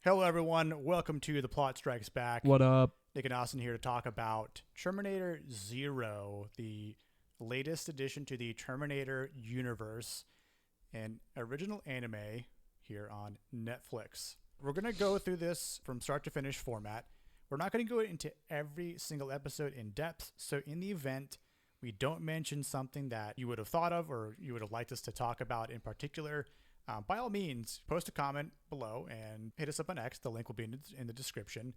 Hello, everyone. Welcome to The Plot Strikes Back. What up? Nick and Austin here to talk about Terminator Zero, the latest addition to the Terminator universe, an original anime here on Netflix. We're going to go through this from start to finish format. We're not going to go into every single episode in depth, so in the event we don't mention something that you would have thought of or you would have liked us to talk about in particular, by all means, post a comment below and hit us up on X. The link will be in the description,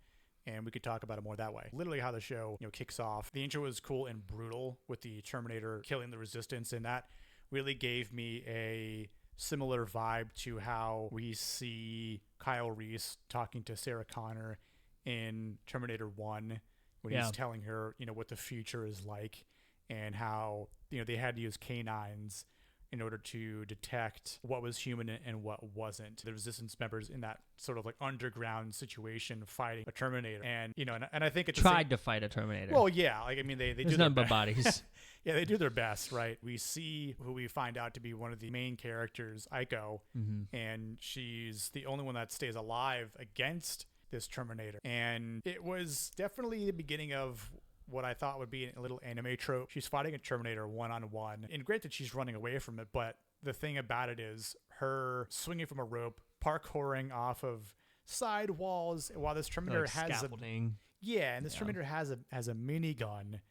and we could talk about it more that way. Literally how the show kicks off. The intro was cool and brutal with the Terminator killing the Resistance, and that really gave me a similar vibe to how we see Kyle Reese talking to Sarah Connor in Terminator 1 when he's telling her, what the future is like and how, they had to use canines in order to detect what was human and what wasn't. The Resistance members in that sort of like underground situation fighting a Terminator. And, and I think it's tried to fight a Terminator. Well, yeah. Like, I mean, they do nothing but bodies. Yeah, they do their best, right? We see who we find out to be one of the main characters, Aiko, and she's the only one that stays alive against this Terminator. And it was definitely the beginning of what I thought would be a little anime trope. She's fighting a Terminator one-on-one. And granted, she's running away from it, but the thing about it is her swinging from a rope, parkouring off of side walls while this Terminator like has scaffolding. Terminator has a minigun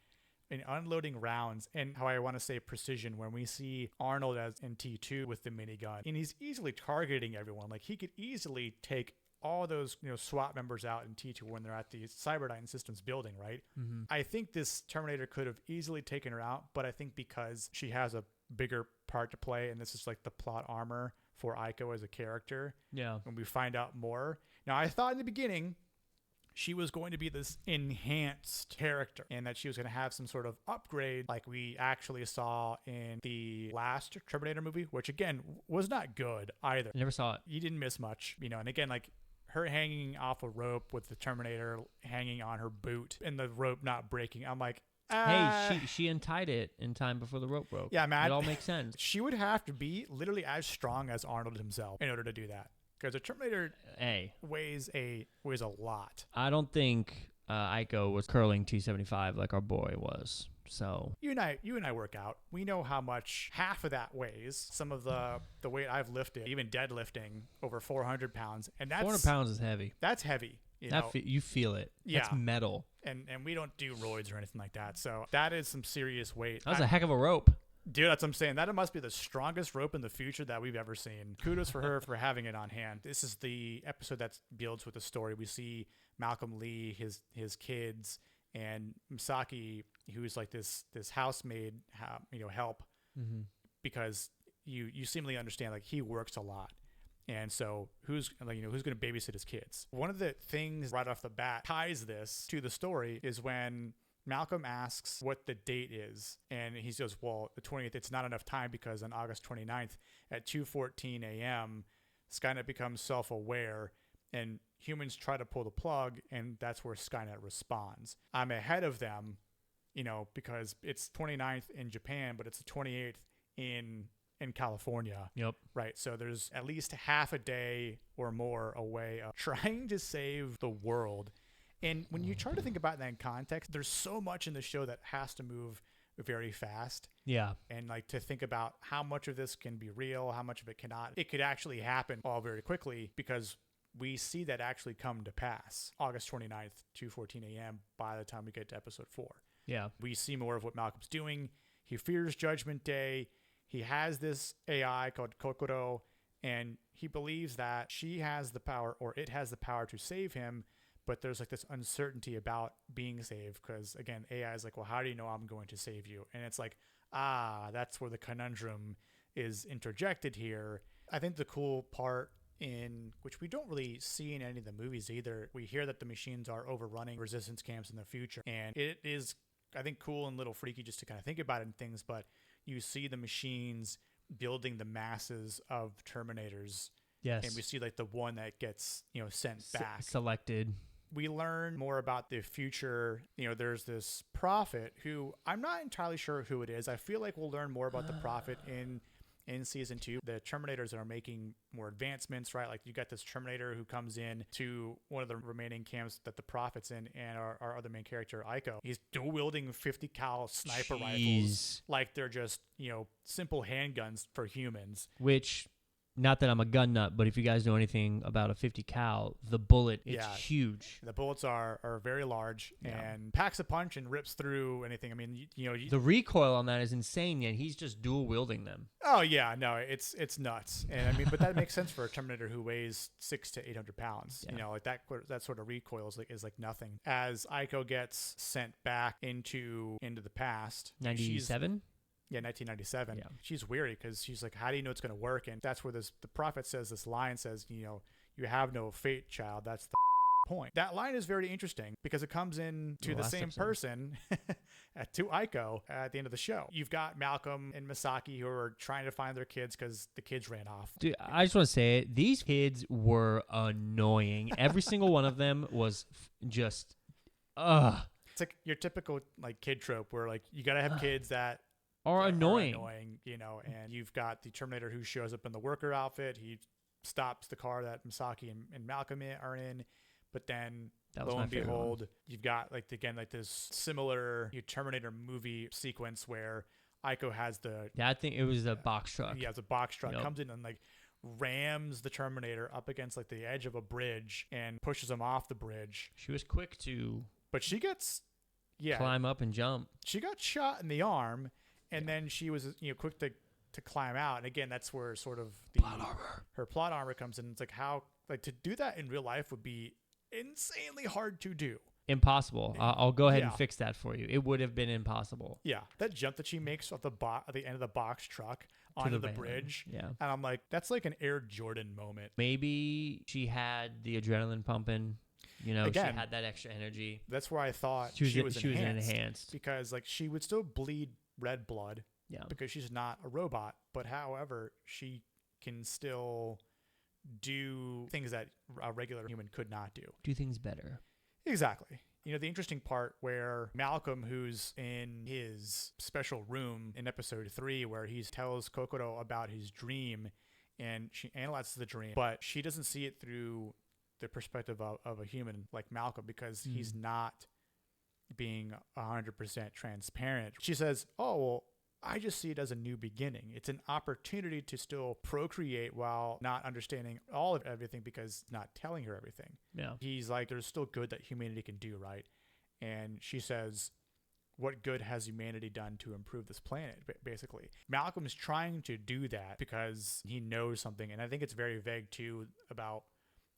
and unloading rounds, and how I want to say precision when we see Arnold as in T2 with the minigun, and he's easily targeting everyone. Like, he could easily take all those SWAT members out in T2 when they're at the Cyberdyne Systems building, right? I think this Terminator could have easily taken her out, but I think because she has a bigger part to play, and this is like the plot armor for Aiko as a character. Yeah. When we find out more. Now, I thought in the beginning she was going to be this enhanced character and that she was going to have some sort of upgrade like we actually saw in the last Terminator movie, which again was not good either. I never saw it. You didn't miss much, and again, like, her hanging off a rope with the Terminator hanging on her boot and the rope not breaking. I'm like, hey, she untied it in time before the rope broke. Yeah, man. It all makes sense. She would have to be literally as strong as Arnold himself in order to do that. Because a Terminator weighs a lot. I don't think Aiko was curling 275 like our boy was. So you and I work out. We know how much half of that weighs. Some of the weight I've lifted, even deadlifting, over 400 pounds, and that's 400 pounds is heavy. That's heavy. You feel it. Yeah. That's metal. And we don't do roids or anything like that. So that is some serious weight. That's a heck of a rope. Dude, that's what I'm saying. That must be the strongest rope in the future that we've ever seen. Kudos for her for having it on hand. This is the episode that builds with the story. We see Malcolm Lee, his kids, and Misaki, who's like this housemaid, help, because you seemingly understand, like, he works a lot. And so who's going to babysit his kids? One of the things right off the bat ties this to the story is when Malcolm asks what the date is, and he says, well, the 20th, it's not enough time because on August 29th at 2:14 a.m., Skynet becomes self-aware and humans try to pull the plug, and that's where Skynet responds. I'm ahead of them, because it's 29th in Japan, but it's the 28th in California. Yep. Right. So there's at least half a day or more away of trying to save the world. And when you try to think about that in context, there's so much in the show that has to move very fast. Yeah. And like to think about how much of this can be real, how much of it cannot. It could actually happen all very quickly because we see that actually come to pass. August 29th, 2:14 a.m. by the time we get to episode 4. Yeah. We see more of what Malcolm's doing. He fears Judgment Day. He has this AI called Kokoro, and he believes that she has the power, or it has the power to save him. But there's like this uncertainty about being saved because, again, AI is like, well, how do you know I'm going to save you? And it's like, that's where the conundrum is interjected here. I think the cool part, in which we don't really see in any of the movies either, we hear that the machines are overrunning resistance camps in the future. And it is, I think, cool and a little freaky just to kind of think about it and things, but you see the machines building the masses of Terminators. Yes. And we see like the one that gets, sent back. Selected. We learn more about the future. There's this prophet who I'm not entirely sure who it is. I feel like we'll learn more about the prophet in in season 2. The Terminators are making more advancements, right? Like you got this Terminator who comes in to one of the remaining camps that the Prophet's in, and our other main character, Ico, he's dual wielding 50 cal sniper rifles like they're just, simple handguns for humans. Which, not that I'm a gun nut, but if you guys know anything about a 50 cal, the bullet, it's huge. The bullets are very large and packs a punch and rips through anything. I mean, the recoil on that is insane, yet he's just dual wielding them. Oh yeah, no, it's nuts. And I mean, but that makes sense for a Terminator who weighs 600 to 800 pounds. Yeah. Like that sort of recoil is like nothing. As Ico gets sent back into the past, 97. Yeah, 1997. Yeah. She's weary because she's like, how do you know it's going to work? And that's where the Prophet says, this line says, you have no fate, child. That's the point. That line is very interesting because it comes in to the same person to Ico at the end of the show. You've got Malcolm and Misaki who are trying to find their kids because the kids ran off. Dude, I just want to say it. These kids were annoying. Every single one of them was just, It's like your typical like kid trope where like you got to have kids that are annoying, and you've got the Terminator who shows up in the worker outfit. He stops the car that Misaki and Malcolm are in, but then lo and behold, you've got like this similar Terminator movie sequence where Ico has I think it was a box truck. Yeah, it's a box truck. Comes in and like rams the Terminator up against like the edge of a bridge and pushes him off the bridge. She was quick to, but she gets climb up and jump. She got shot in the arm. And then she was, quick to climb out. And again, that's where sort of her plot armor comes in. It's like to do that in real life would be insanely hard to do. Impossible. I'll go ahead and fix that for you. It would have been impossible. Yeah, that jump that she makes off at the end of the box truck onto the bridge. Yeah, and I'm like, that's like an Air Jordan moment. Maybe she had the adrenaline pumping. Again, she had that extra energy. That's where I thought she was enhanced because like she would still bleed red blood because she's not a robot, but however she can still do things that a regular human could not do things better. Exactly. The interesting part where Malcolm, who's in his special room in episode 3 where he tells Kokoro about his dream and she analyzes the dream, but she doesn't see it through the perspective of a human like Malcolm because he's not being 100% transparent. She says, oh, well, I just see it as a new beginning. It's an opportunity to still procreate while not understanding all of everything because it's not telling her everything. Yeah. He's like, there's still good that humanity can do, right? And she says, what good has humanity done to improve this planet, basically? Malcolm is trying to do that because he knows something. And I think it's very vague, too, about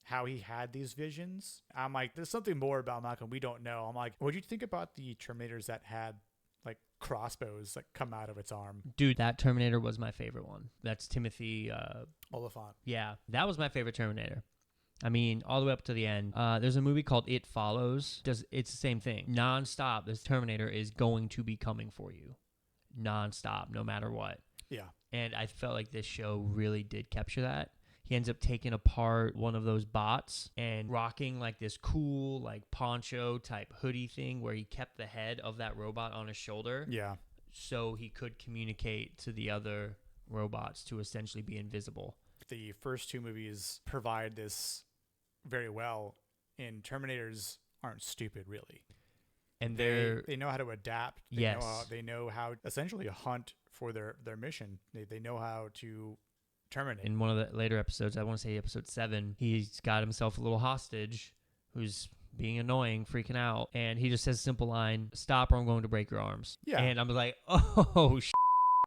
how he had these visions. I'm like, there's something more about Malcolm we don't know. I'm like, what do you think about the Terminators that had like crossbows that come out of its arm? Dude, that Terminator was my favorite one. That's Timothy Oliphant. Yeah, that was my favorite Terminator. I mean, all the way up to the end. There's a movie called It Follows. It's the same thing. Non-stop, this Terminator is going to be coming for you. Non-stop, no matter what. Yeah. And I felt like this show really did capture that. He ends up taking apart one of those bots and rocking like this cool like poncho type hoodie thing where he kept the head of that robot on his shoulder. Yeah. So he could communicate to the other robots to essentially be invisible. The first 2 movies provide this very well, and Terminators aren't stupid, really. And they know how to adapt. They know how essentially hunt for their mission. They know how to terminate. In one of the later episodes, I want to say episode 7, he's got himself a little hostage who's being annoying, freaking out, and he just says a simple line, "Stop or I'm going to break your arms." Yeah. And I'm like, oh,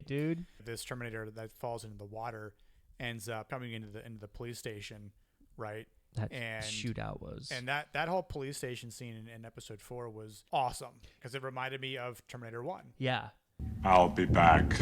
dude. This Terminator that falls into the water ends up coming into the police station, right? That shootout was. And that whole police station scene in episode 4 was awesome because it reminded me of Terminator 1. Yeah. I'll be back.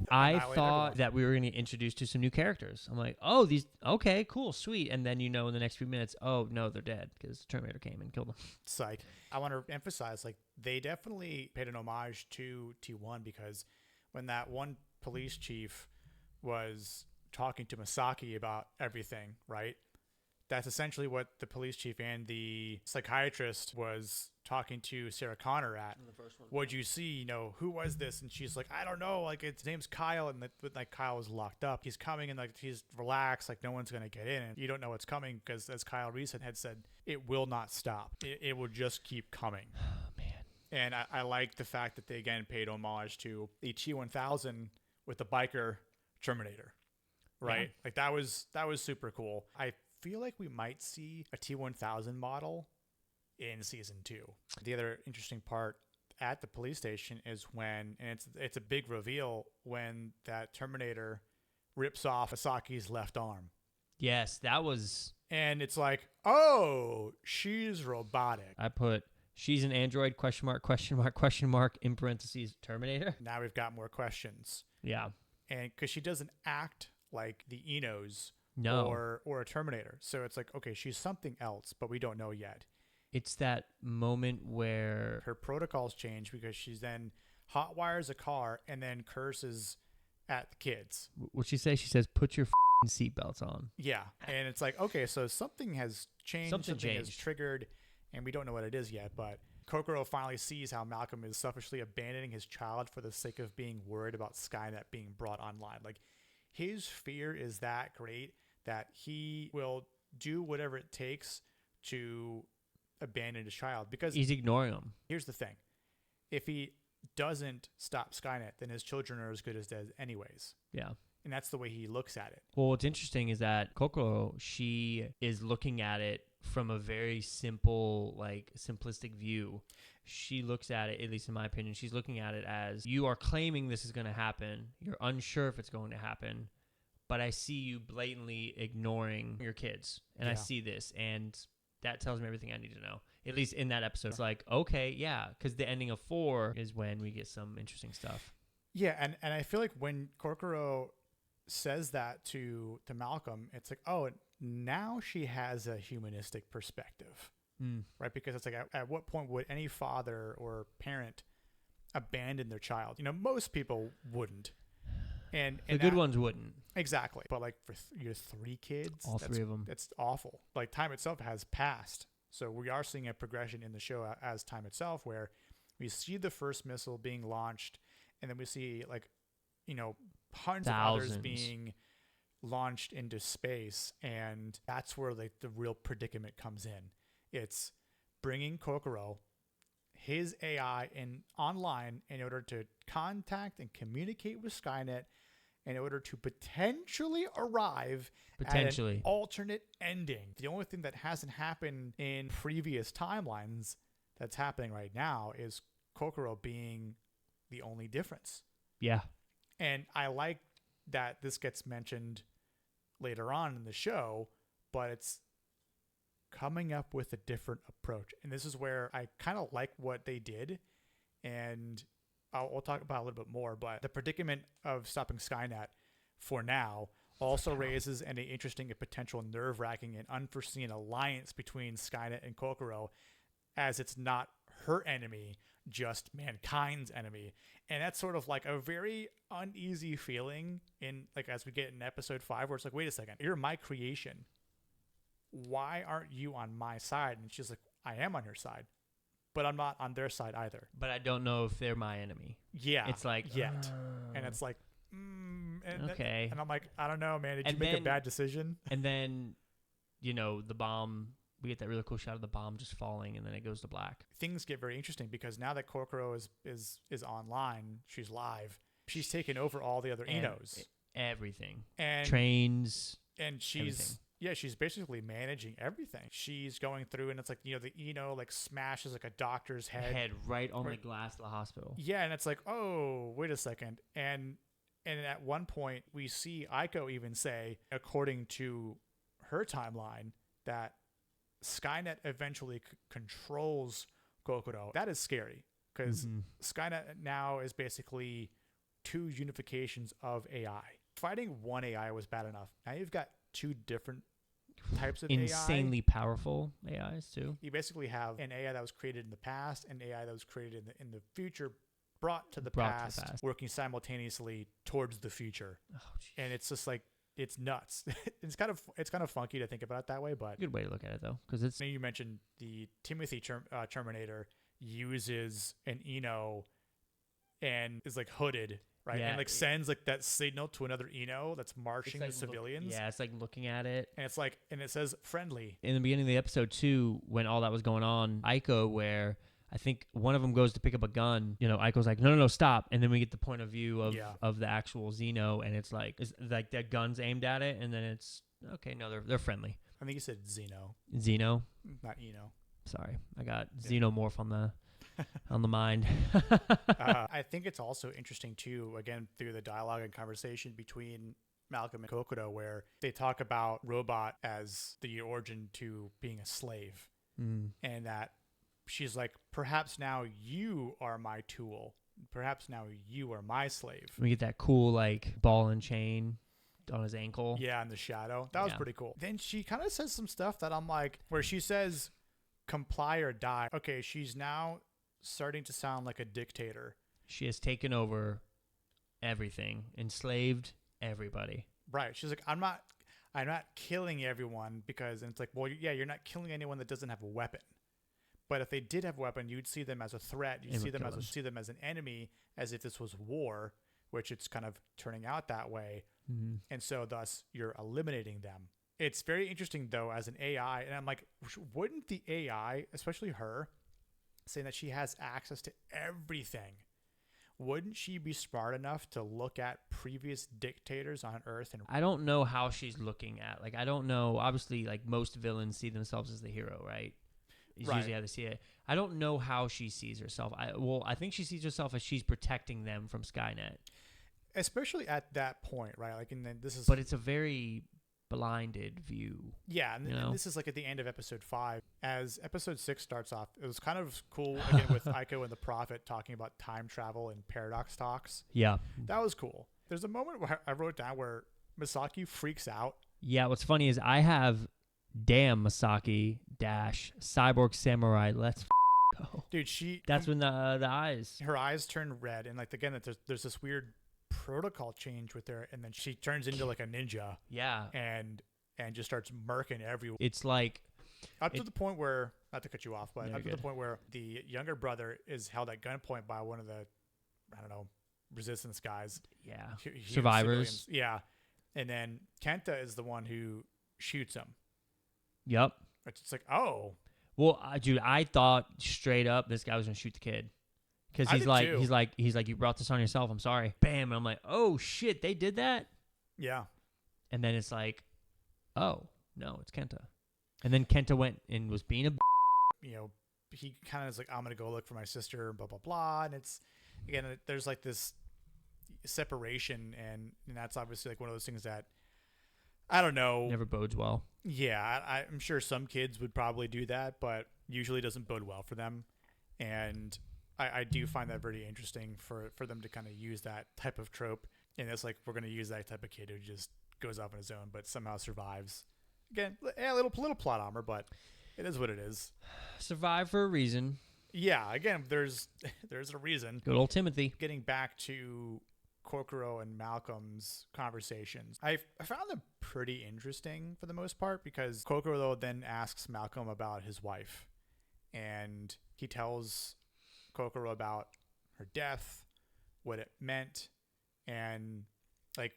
I thought that we were going to get introduced to some new characters. I'm like, oh, okay, cool, sweet. And then, in the next few minutes, oh, no, they're dead because Terminator came and killed them. Psych. I want to emphasize, like, they definitely paid an homage to T1 because when that one police chief was talking to Misaki about everything, right? that's essentially what the police chief and the psychiatrist was talking to Sarah Connor at. What'd you see? You know, who was this? And she's like, I don't know. Like, his name's Kyle. And like Kyle was locked up. He's coming and like he's relaxed. Like, no one's going to get in. And you don't know what's coming because, as Kyle Reese had said, it will not stop. It will just keep coming. Oh, man. And I like the fact that they again paid homage to the T-1000 with the biker Terminator, right? Yeah. Like that was super cool. I feel like we might see a T-1000 model in season 2. The other interesting part at the police station is when, and it's a big reveal, when that Terminator rips off Asaki's left arm. Yes, that was. And it's like, oh, she's robotic. I put, she's an android, ? In parentheses, Terminator. Now we've got more questions. Yeah. And because she doesn't act like the Enos No. or a Terminator. So it's like, okay, she's something else, but we don't know yet. It's that moment where Her protocols change because she's then hotwires a car and then curses at the kids. What'd she say? She says, put your seatbelts on. Yeah. And it's like, okay, so something has changed. Something has triggered, and we don't know what it is yet, but Kokoro finally sees how Malcolm is selfishly abandoning his child for the sake of being worried about Skynet being brought online. Like, his fear is that great that he will do whatever it takes to abandon his child, because he's ignoring him. Here's the thing. If he doesn't stop Skynet, then his children are as good as dead anyways. Yeah. And that's the way he looks at it. Well, what's interesting is that Kokoro, she is looking at it from a very simple, like simplistic view. She looks at it, at least in my opinion, she's looking at it as, you are claiming this is going to happen. You're unsure if it's going to happen, but I see you blatantly ignoring your kids, and I see this, and that tells me everything I need to know. At least in that episode, it's like, okay, yeah, because the ending of 4 is when we get some interesting stuff. Yeah, and I feel like when Kokoro says that to Malcolm, it's like, oh, now she has a humanistic perspective, right? Because it's like, at what point would any father or parent abandon their child? You know, most people wouldn't. And the good ones wouldn't. Exactly. But like for your 3 kids, all 3 of them, that's awful. Like, time itself has passed. So we are seeing a progression in the show as time itself, where we see the first missile being launched, and then we see, like, you know, hundreds of others being launched into space. And that's where like the real predicament comes in. It's bringing Kokoro, his AI, online in order to contact and communicate with Skynet, in order to potentially arrive at an alternate ending. The only thing that hasn't happened in previous timelines that's happening right now is Kokoro being the only difference. Yeah. And I like that this gets mentioned later on in the show, but it's coming up with a different approach. And this is where I kind of like what they did, and we'll talk about it a little bit more, but the predicament of stopping Skynet for now also raises an interesting and potential nerve-wracking and unforeseen alliance between Skynet and Kokoro, as it's not her enemy, just mankind's enemy. And that's sort of like a very uneasy feeling in, like, as we get in episode 5, where it's like, wait a second, you're my creation. Why aren't you on my side? And she's like, I am on your side, but I'm not on their side either. But I don't know if they're my enemy. Yeah. It's like, yet. And it's like, okay. And I'm like, I don't know, man. Did you make a bad decision? And then, you know, the bomb, we get that really cool shot of the bomb just falling, and then it goes to black. Things get very interesting because now that Kokoro is online, she's live. She's taken over all the other Enos. Everything. And trains. And she's... Yeah, she's basically managing everything. She's going through, and it's like, you know, the Eno like smashes like a doctor's head right on the glass of the hospital. Yeah, and it's like, oh, wait a second. And at one point we see Aiko even say, according to her timeline, that Skynet eventually controls Kokoro. That is scary, because Skynet now is basically 2 unifications of AI. Fighting one AI was bad enough. Now you've got 2 different types of insanely AI. Powerful AIs too. You basically have an AI that was created in the past and AI that was created in the future, brought to the past, working simultaneously towards the future. Oh, and it's just like, it's nuts. It's kind of funky to think about it that way, but Good way to look at it though, because it's you mentioned the Timothy Terminator uses an Eno and is like hooded, right? Yeah, And like sends like that signal to another Eno that's marching like the civilians. it's like looking at it. And it's like, and it says friendly. In the beginning of the episode too, when all that was going on, Aiko, where I think one of them goes to pick up a gun, Aiko's like, no, stop. And then we get the point of view of the actual Xeno, and it's like that gun's aimed at it, and then it's, okay, no, they're friendly. I think you said Xeno, not Eno. Sorry, I got Xenomorph on the mind. I think it's also interesting too, again, through the dialogue and conversation between Malcolm and Kokoro, where they talk about robot as the origin to being a slave, and that she's like, perhaps now you are my tool. Perhaps now you are my slave. We get that cool like ball and chain on his ankle. Yeah, in the shadow. That was pretty cool. Then she kind of says some stuff that I'm like, where she says, comply or die. Okay, she's now starting to sound like a dictator. She has taken over everything, enslaved everybody. Right. She's like, I'm not killing everyone because, and it's like, well, yeah, you're not killing anyone that doesn't have a weapon. But if they did have a weapon, you'd see them as a threat. You'd see them as an enemy, as if this was war, which it's kind of turning out that way. Mm-hmm. And so thus you're eliminating them. It's very interesting though, as an AI. And I'm like, wouldn't the AI, especially her, saying that she has access to everything, wouldn't she be smart enough to look at previous dictators on Earth? And I don't know how she's looking at. Like, I don't know. Obviously, like most villains see themselves as the hero, right? It's usually how they see it. I don't know how she sees herself. I think she sees herself as she's protecting them from Skynet. Especially at that point, right? Like, and then this is... But it's a very blinded view. Yeah, and this is like at the end of episode 5. As episode 6 starts off, it was kind of cool, again, with Aiko and the Prophet talking about time travel and paradox talks. Yeah. That was cool. There's a moment where I wrote down where Misaki freaks out. Yeah, what's funny is I have... Damn, Masaki Cyborg Samurai. Let's go, dude. That's when the eyes. Her eyes turn red, and like again, there's this weird protocol change with her, and then she turns into like a ninja. Yeah, and just starts murking everyone. It's like up to the point where, not to cut you off, but up to the point where the younger brother is held at gunpoint by one of the, I don't know, resistance guys. Yeah, survivors. Civilians. Yeah, and then Kenta is the one who shoots him. Yep. It's like, oh. Well, dude, I thought straight up this guy was gonna shoot the kid, because he's like, you brought this on yourself. I'm sorry. Bam, and I'm like, oh shit, they did that. Yeah. And then it's like, oh no, it's Kenta. And then Kenta went and was being a. He kind of is like, I'm gonna go look for my sister, blah blah blah, and it's again, there's like this separation, and that's obviously like one of those things that. I don't know. Never bodes well. Yeah, I'm sure some kids would probably do that, but usually doesn't bode well for them. And I do find that very interesting for them to kind of use that type of trope. And it's like, we're going to use that type of kid who just goes off on his own, but somehow survives. Again, a little plot armor, but it is what it is. Survive for a reason. Yeah, again, there's a reason. Good old Timothy. Getting back to Kokoro and Malcolm's conversations, I found them pretty interesting for the most part, because Kokoro then asks Malcolm about his wife, and he tells Kokoro about her death, what it meant, and like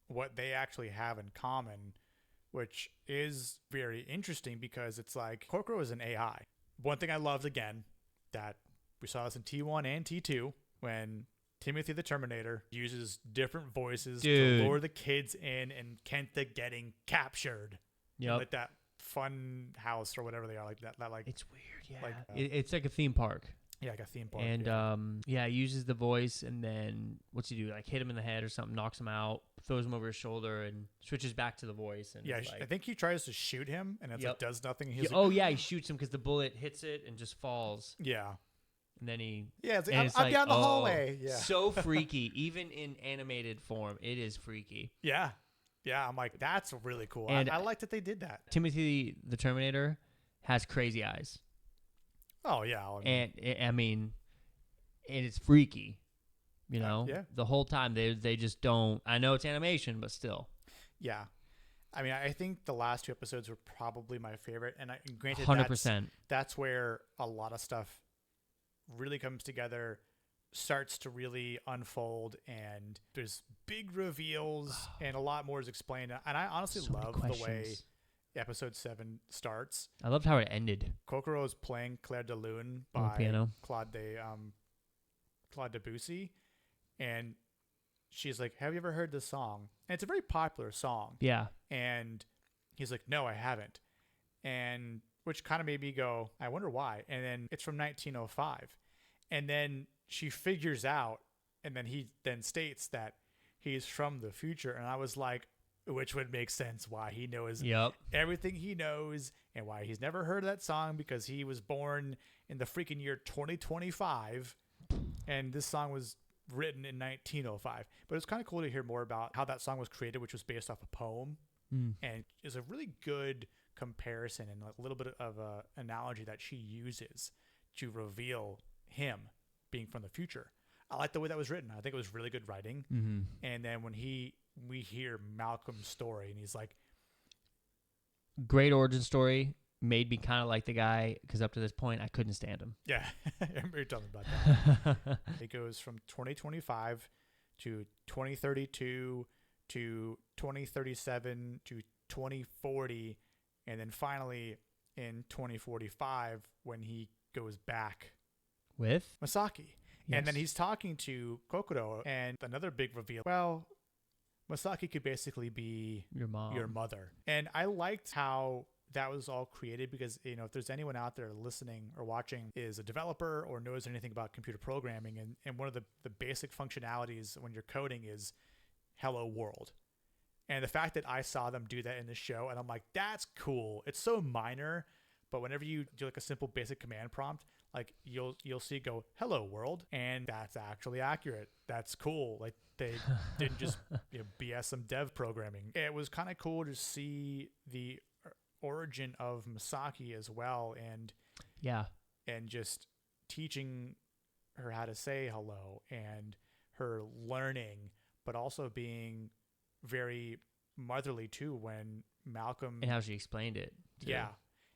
what they actually have in common, which is very interesting because it's like Kokoro is an AI. One thing I loved, again, that we saw this in T1 and T2 when Timothy the Terminator uses different voices to lure the kids in, and Kenta getting captured. Yep. Like that fun house or whatever they are, like that like it's weird. Yeah. Like, it's like a theme park. Yeah, like a theme park. And he uses the voice, and then what's he do? Like hit him in the head or something, knocks him out, throws him over his shoulder, and switches back to the voice. And yeah, I think he tries to shoot him, and it like does nothing. He's he shoots him because the bullet hits it and just falls. Yeah. And then it's like, I'm down the hallway. Yeah. So freaky. Even in animated form, it is freaky. Yeah. Yeah. I'm like, that's really cool. And I like that they did that. Timothy the Terminator has crazy eyes. Oh, yeah. And it's freaky. The whole time they just don't. I know it's animation, but still. Yeah. I mean, I think the last 2 episodes were probably my favorite. And granted, 100%. that's where a lot of stuff really comes together, starts to really unfold, and there's big reveals and a lot more is explained. And I honestly So many love the way questions. episode 7 starts. I loved how it ended. Kokoro is playing Claire de Lune On the by piano. Claude Debussy, and she's like, "Have you ever heard this song?" And it's a very popular song. Yeah. And he's like, "No, I haven't." And which kind of made me go, "I wonder why." And then it's from 1905. And then she figures out, and then he then states that he's from the future. And I was like, which would make sense why he knows Yep. everything he knows and why he's never heard of that song, because he was born in the freaking year 2025. And this song was written in 1905. But it's kind of cool to hear more about how that song was created, which was based off a poem. And is a really good comparison and a little bit of a analogy that she uses to reveal him being from the future. I like the way that was written. I think it was really good writing. Mm-hmm. And then when we hear Malcolm's story, and he's like, Great origin story. Made me kind of like the guy, because up to this point, I couldn't stand him. yeah, I remember you telling me about that. It goes from 2025 to 2032 to 2037 to 2040, and then finally in 2045 when he goes back With? Masaki. Yes. And then he's talking to Kokoro, and another big reveal. Well, Masaki could basically be Your mom. your mother. And I liked how that was all created, because, you know, if there's anyone out there listening or watching is a developer or knows anything about computer programming, and one of the basic functionalities when you're coding is hello world. And the fact that I saw them do that in the show, and I'm like, that's cool. It's so minor, but whenever you do like a simple basic command prompt, like you'll see it go hello world, and that's actually accurate. That's cool. Like they didn't just BS some dev programming. It was kind of cool to see the origin of Masaki as well, and just teaching her how to say hello, and her learning, but also being very motherly too when Malcolm, and how she explained it. Too. Yeah.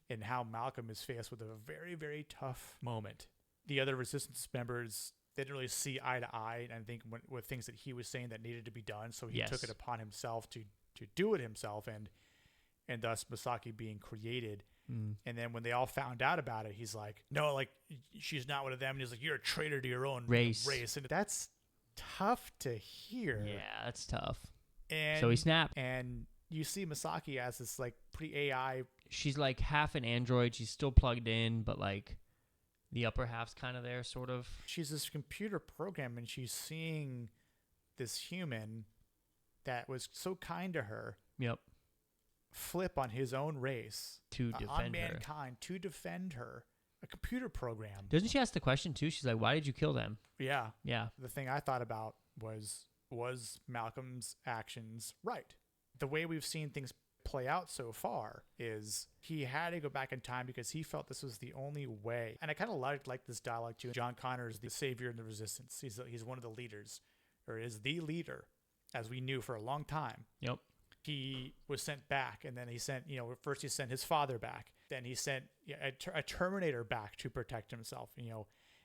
And how Malcolm is faced with a very, very tough moment. The other resistance members, they didn't really see eye to eye, and I think with things that he was saying that needed to be done, so he took it upon himself to do it himself, and thus Masaki being created. And then when they all found out about it, he's like, no, like, she's not one of them. And he's like, you're a traitor to your own race. And that's tough to hear. Yeah, that's tough. And so he snapped. And you see Masaki as this like pretty AI. She's like half an android. She's still plugged in, but like the upper half's kind of there, sort of. She's this computer program, and she's seeing this human that was so kind to her. Yep. Flip on his own race to defend on her. mankind, to defend her. A computer program. Doesn't she ask the question too? She's like, "Why did you kill them?" Yeah. Yeah. The thing I thought about was Malcolm's actions right? The way we've seen things play out so far is he had to go back in time because he felt this was the only way. And I kind of like this dialogue too. John Connor is the savior in the resistance. He's one of the leaders, or is the leader, as we knew for a long time. Yep. He was sent back, and then he sent, first he sent his father back. Then he sent a Terminator back to protect himself,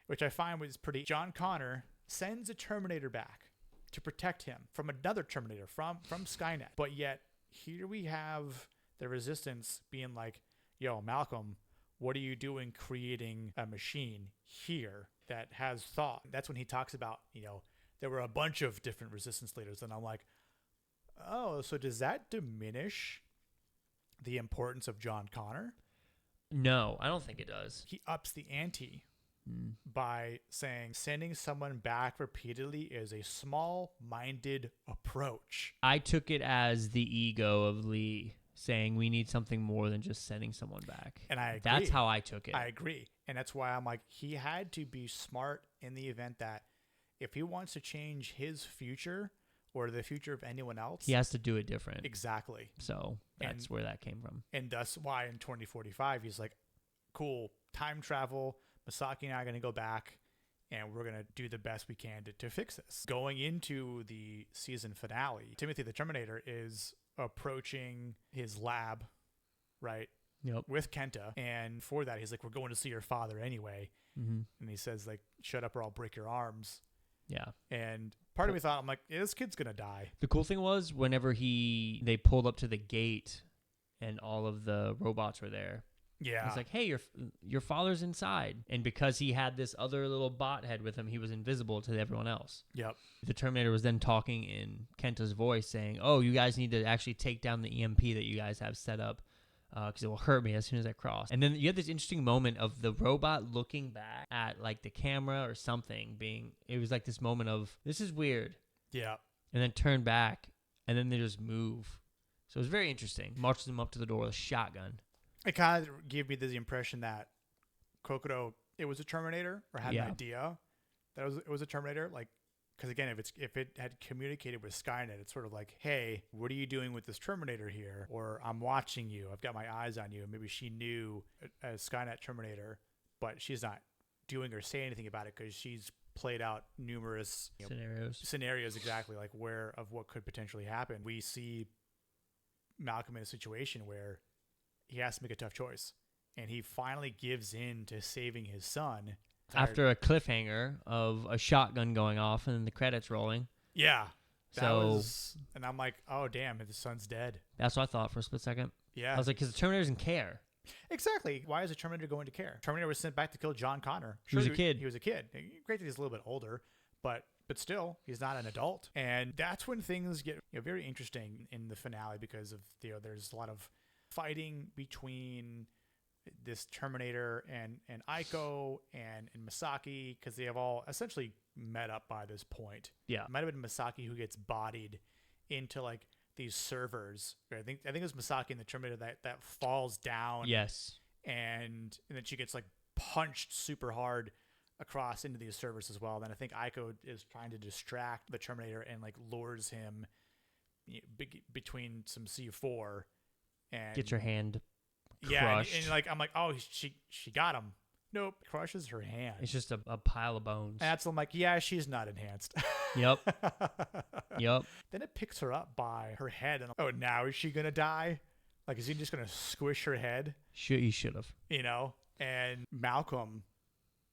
which I find was pretty. John Connor sends a Terminator back to protect him from another Terminator, from Skynet. But yet, here we have the resistance being like, yo, Malcolm, what are you doing creating a machine here that has thought? That's when he talks about, there were a bunch of different resistance leaders. And I'm like, oh, so does that diminish the importance of John Connor? No, I don't think it does. He ups the ante by saying sending someone back repeatedly is a small-minded approach. I took it as the ego of Lee saying we need something more than just sending someone back. And I agree. That's how I took it. I agree. And that's why I'm like, he had to be smart in the event that if he wants to change his future or the future of anyone else, he has to do it different. Exactly. So that's where that came from. And that's why in 2045, he's like, cool, time travel. Masaki and I are going to go back, and we're going to do the best we can to fix this. Going into the season finale, Timothy the Terminator is approaching his lab, right? Yep. With Kenta. And for that, he's like, we're going to see your father anyway. Mm-hmm. And he says, like, shut up or I'll break your arms. Yeah. And part of me thought, I'm like, yeah, this kid's going to die. The cool thing was whenever they pulled up to the gate and all of the robots were there. Yeah. It's like, hey, your father's inside. And because he had this other little bot head with him, he was invisible to everyone else. Yep. The Terminator was then talking in Kenta's voice saying, oh, you guys need to actually take down the EMP that you guys have set up because it will hurt me as soon as I cross. And then you had this interesting moment of the robot looking back at like the camera or something it was like this moment of, this is weird. Yeah. And then turn back and then they just move. So it was very interesting. Marches him up to the door with a shotgun. It kind of gave me the impression that Kokoro, it was a Terminator, or had an idea that it was a Terminator. Like, because again, if it had communicated with Skynet, it's sort of like, hey, what are you doing with this Terminator here? Or I'm watching you. I've got my eyes on you. And maybe she knew a Skynet Terminator, but she's not doing or saying anything about it because she's played out numerous scenarios exactly like what could potentially happen. We see Malcolm in a situation where he has to make a tough choice, and he finally gives in to saving his son after a cliffhanger of a shotgun going off and the credits rolling. Yeah, and I'm like, oh damn, his son's dead. That's what I thought for a split second. Yeah, I was like, because the Terminator doesn't care. Exactly. Why is the Terminator going to care? Terminator was sent back to kill John Connor. Sure, he was a kid. He was a kid. Great that he's a little bit older, but still, he's not an adult. And that's when things get very interesting in the finale because of there's a lot of fighting between this Terminator and Aiko and Misaki because they have all essentially met up by this point. Yeah, it might have been Misaki who gets bodied into like these servers. I think it was Misaki in the Terminator that falls down. Yes, and then she gets like punched super hard across into these servers as well. Then I think Aiko is trying to distract the Terminator and like lures him between some C4 and get your hand crushed. And like I'm like, oh, she got him. Nope, crushes her hand. It's just a pile of bones. And that's I'm like, yeah, she's not enhanced. Yep. Yep. Then it picks her up by her head, and oh, now is she gonna die? Like, is he just gonna squish her head? He should have. And Malcolm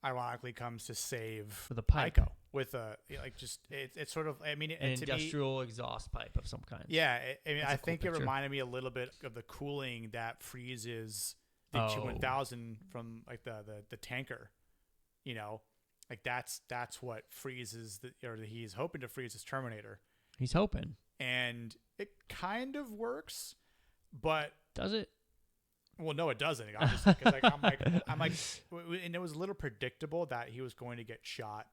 ironically comes to save with a pipe. Aiko with a it's sort of an industrial exhaust pipe of some kind. Yeah, I think it reminded me a little bit of the cooling that freezes the T-1000 from like the tanker. Like that's what freezes he's hoping to freeze his Terminator. He's hoping, and it kind of works, but does it? Well, no, it doesn't. Obviously, because I'm like, and it was a little predictable that he was going to get shot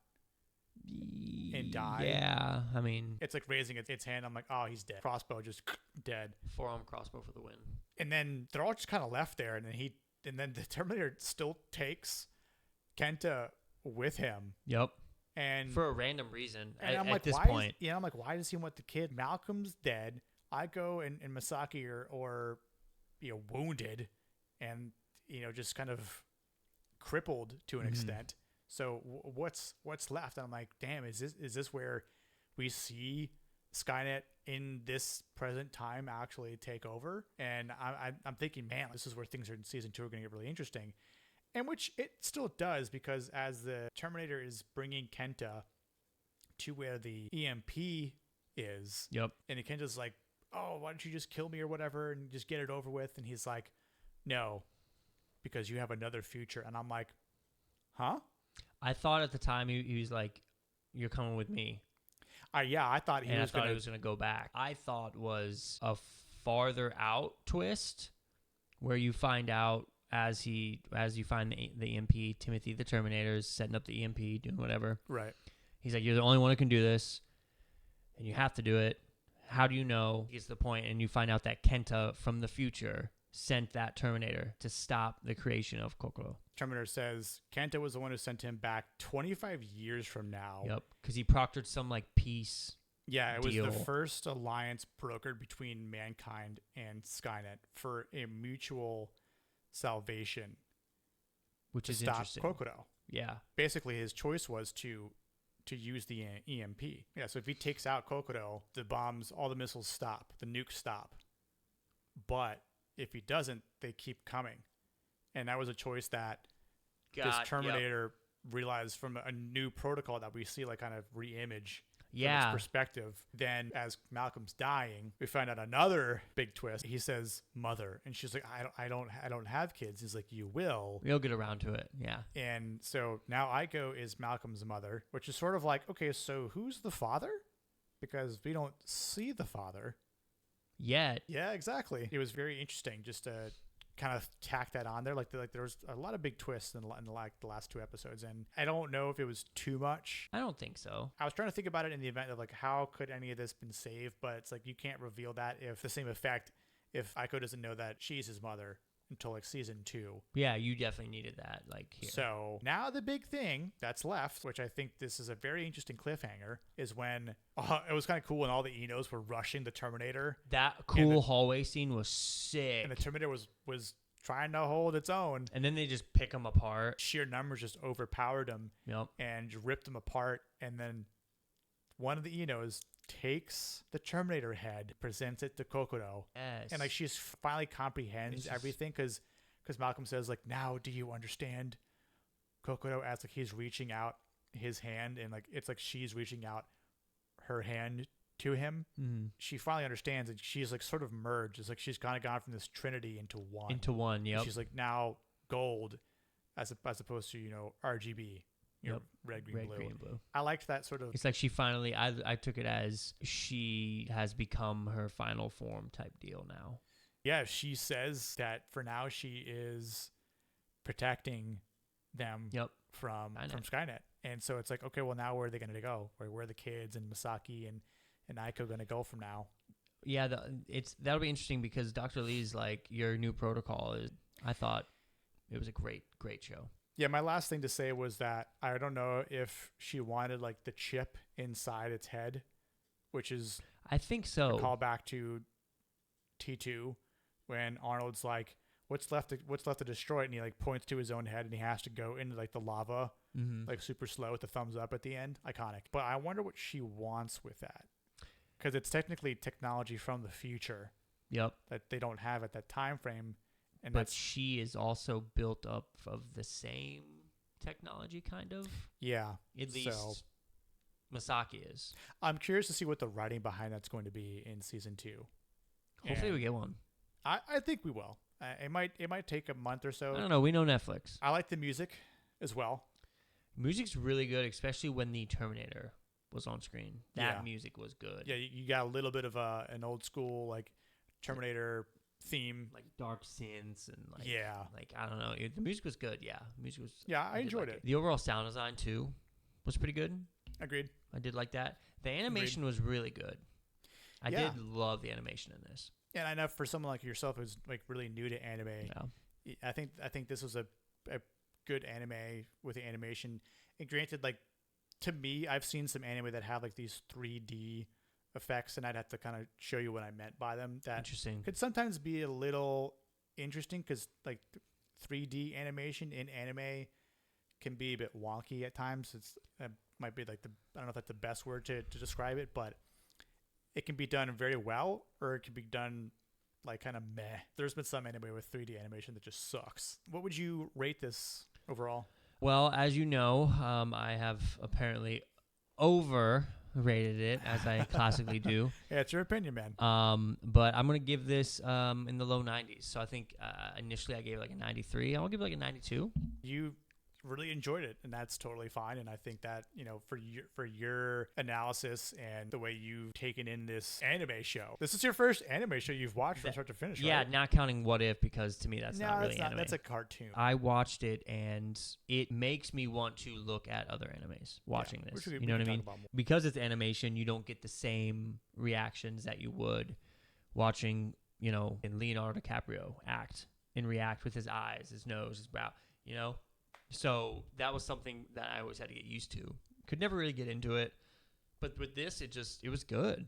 and die. Yeah, I mean, it's like raising its hand. I'm like, oh, he's dead. Crossbow just dead. Forearm crossbow for the win. And then they're all just kind of left there, and then the Terminator still takes Kenta with him. Yep. And for a random reason. And I'm at like, this why point, I'm like, why does he want the kid? Malcolm's dead. Aiko and Misaki are wounded and just kind of crippled to an extent. So what's left? And I'm like, damn, is this where we see Skynet in this present time actually take over? And I'm thinking, man, this is where things in season 2 are going to get really interesting. And which it still does, because as the Terminator is bringing Kenta to where the EMP is, yep, and Kenta's like, oh, why don't you just kill me or whatever and just get it over with? And he's like, no, because you have another future. And I'm like, huh? I thought at the time he was like, you're coming with me. I thought he was going to go back. I thought was a farther out twist where you find out as you find the EMP, Timothy the Terminator is setting up the EMP, doing whatever. Right. He's like, you're the only one who can do this, and you have to do it. How do you know? He gets to the point, and you find out that Kenta from the future sent that Terminator to stop the creation of Kokoro. Terminator says Kenta was the one who sent him back 25 years from now. Yep, because he proctored some peace. Yeah, it deal. Was the first alliance brokered between mankind and Skynet for a mutual salvation, which is stop interesting. Kokoro. Yeah, basically his choice was to use the EMP. Yeah, so if he takes out Kokoro, the bombs, all the missiles stop, the nukes stop. but if he doesn't, they keep coming. And that was a choice that this God, Terminator realized from a new protocol that we see, like, kind of re-image from its Yeah. perspective. Then as Malcolm's dying, we find out another big twist. He says mother, and she's like, I don't have kids. He's like, you will. We'll get around to it. Yeah. And so now Aiko is Malcolm's mother, which is sort of like, okay, so who's the father? Because we don't see the father Yet. Yeah, exactly. It was very interesting just to kind of tack that on there. Like there was a lot of big twists in the last 2 episodes, and I don't know if it was too much. I don't think so. I was trying to think about it in the event of, like, how could any of this been saved, but it's like you can't reveal that if the same effect if Aiko doesn't know that she's his mother until, like, season 2. Yeah, you definitely needed that. Like, here. So now the big thing that's left, which I think this is a very interesting cliffhanger, is when it was kind of cool when all the Enos were rushing the Terminator. That cool hallway scene was sick. And the Terminator was trying to hold its own. And then they just pick them apart. Sheer numbers just overpowered them. Yep. And ripped them apart. And then one of the Enos takes the Terminator head, presents it to Kokoro. Yes. And, like, she finally comprehends everything because Malcolm says, like, now do you understand? Kokoro as, like, he's reaching out his hand, and, like, it's like she's reaching out her hand to him. Mm-hmm. She finally understands, and she's, like, sort of merged. It's like she's kind of gone from this trinity into one. Yep. She's, like, now gold as opposed to, you know, RGB. You know, red, green, blue. I liked that sort of. It's like she finally, I took it as she has become her final form type deal now. Yeah, she says that for now she is protecting them from Skynet. And so it's like, okay, well, now where are they going to go? Where are the kids and Misaki and Aiko going to go from now? Yeah, that'll be interesting because Dr. Lee's, like, your new protocol is, I thought it was a great show. Yeah, my last thing to say was that I don't know if she wanted, like, the chip inside its head, which is I think so. A call back to T2 when Arnold's like, what's left to destroy it, and he, like, points to his own head, and he has to go into, like, the lava, like, super slow with the thumbs up at the end. Iconic. But I wonder what she wants with that, because it's technically technology from the future. Yep. That they don't have at that time frame. But she is also built up of the same technology, kind of. Yeah. At least Misaki is. I'm curious to see what the writing behind that's going to be in season 2. Hopefully we get one. I think we will. It might take a month or so. I don't know. We know Netflix. I like the music as well. Music's really good, especially when the Terminator was on screen. That music was good. Yeah, you got a little bit of an old school, like, Terminator theme, like dark synths and, like, like, I don't know. The music was good. Yeah, music was. Yeah, I enjoyed it. The overall sound design too was pretty good. Agreed. I did like that. The animation was really good. I did love the animation in this. And I know for someone like yourself who's, like, really new to anime, I think this was a good anime with the animation. And granted, like, to me, I've seen some anime that have, like, these 3D effects, and I'd have to kind of show you what I meant by them. That interesting. Could sometimes be a little interesting because, like, 3D animation in anime can be a bit wonky at times. It might be, like, I don't know if that's the best word to describe it, but it can be done very well, or it can be done, like, kind of meh. There's been some anime with 3D animation that just sucks. What would you rate this overall? Well, as you know, I have apparently overrated it, as I classically do. Yeah, it's your opinion, man. But I'm gonna give this in the low 90s. So I think initially I gave it like a 93. I'll give it like a 92. You really enjoyed it, and that's totally fine. And I think that, you know, for your analysis and the way you've taken in this anime show, this is your first anime show you've watched from start to finish, right? Yeah, not counting What If, because to me that's not really anime. That's a cartoon. I watched it, and it makes me want to look at other animes watching this. You know what I mean? Because it's animation, you don't get the same reactions that you would watching, you know, in Leonardo DiCaprio act and react with his eyes, his nose, his brow, you know? So that was something that I always had to get used to. Could never really get into it. But with this, it was good.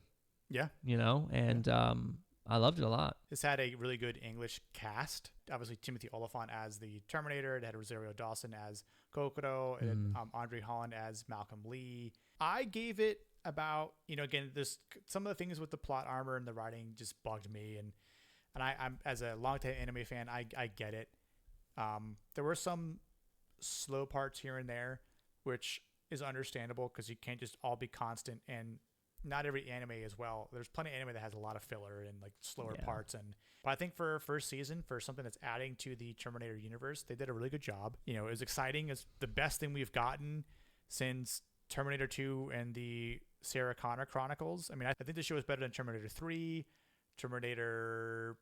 Yeah. You know, and I loved it a lot. This had a really good English cast. Obviously, Timothy Olyphant as the Terminator. It had Rosario Dawson as Kokoro. It had Andre Holland as Malcolm Lee. I gave it about, you know, again, there's some of the things with the plot armor and the writing just bugged me. And And I'm as a longtime anime fan, I get it. There were some slow parts here and there, which is understandable because you can't just all be constant, and not every anime as well. There's plenty of anime that has a lot of filler and like slower parts, but I think for first season, for something that's adding to the Terminator universe, they did a really good job. You know, it was exciting. It's the best thing we've gotten since Terminator 2 and the Sarah Connor Chronicles. I mean, I think the show is better than Terminator 3, Terminator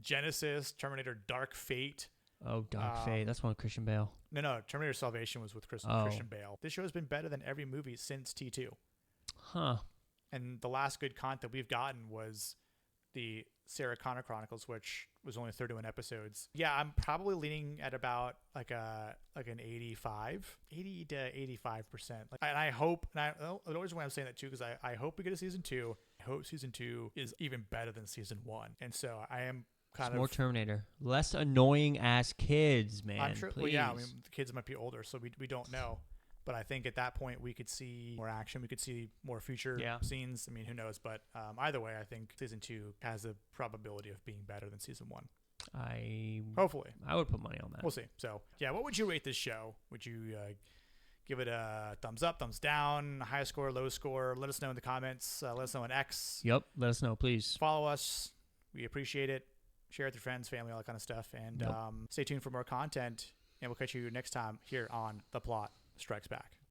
Genesis, Terminator Dark Fate. Oh, Dark Fate. That's one with Christian Bale. No. Terminator Salvation was with Christian Bale. This show has been better than every movie since T2. Huh. And the last good content we've gotten was the Sarah Connor Chronicles, which was only 31 episodes. Yeah, I'm probably leaning at about like an 80 to 85%. And I hope, and the only reason why I'm saying that too, because I hope we get a season 2. I hope season 2 is even better than season 1. And so I am more Terminator, less annoying ass kids, man. I'm sure. Please. Well, yeah, I mean, the kids might be older, so we don't know. But I think at that point we could see more action. We could see more future scenes. I mean, who knows? But either way, I think season 2 has a probability of being better than season 1. Hopefully, I would put money on that. We'll see. So yeah, what would you rate this show? Would you give it a thumbs up, thumbs down, high score, low score? Let us know in the comments. Let us know on X. Yep, let us know, please. Follow us. We appreciate it. Share it with your friends, family, all that kind of stuff. And stay tuned for more content. And we'll catch you next time here on The Plot Strikes Back.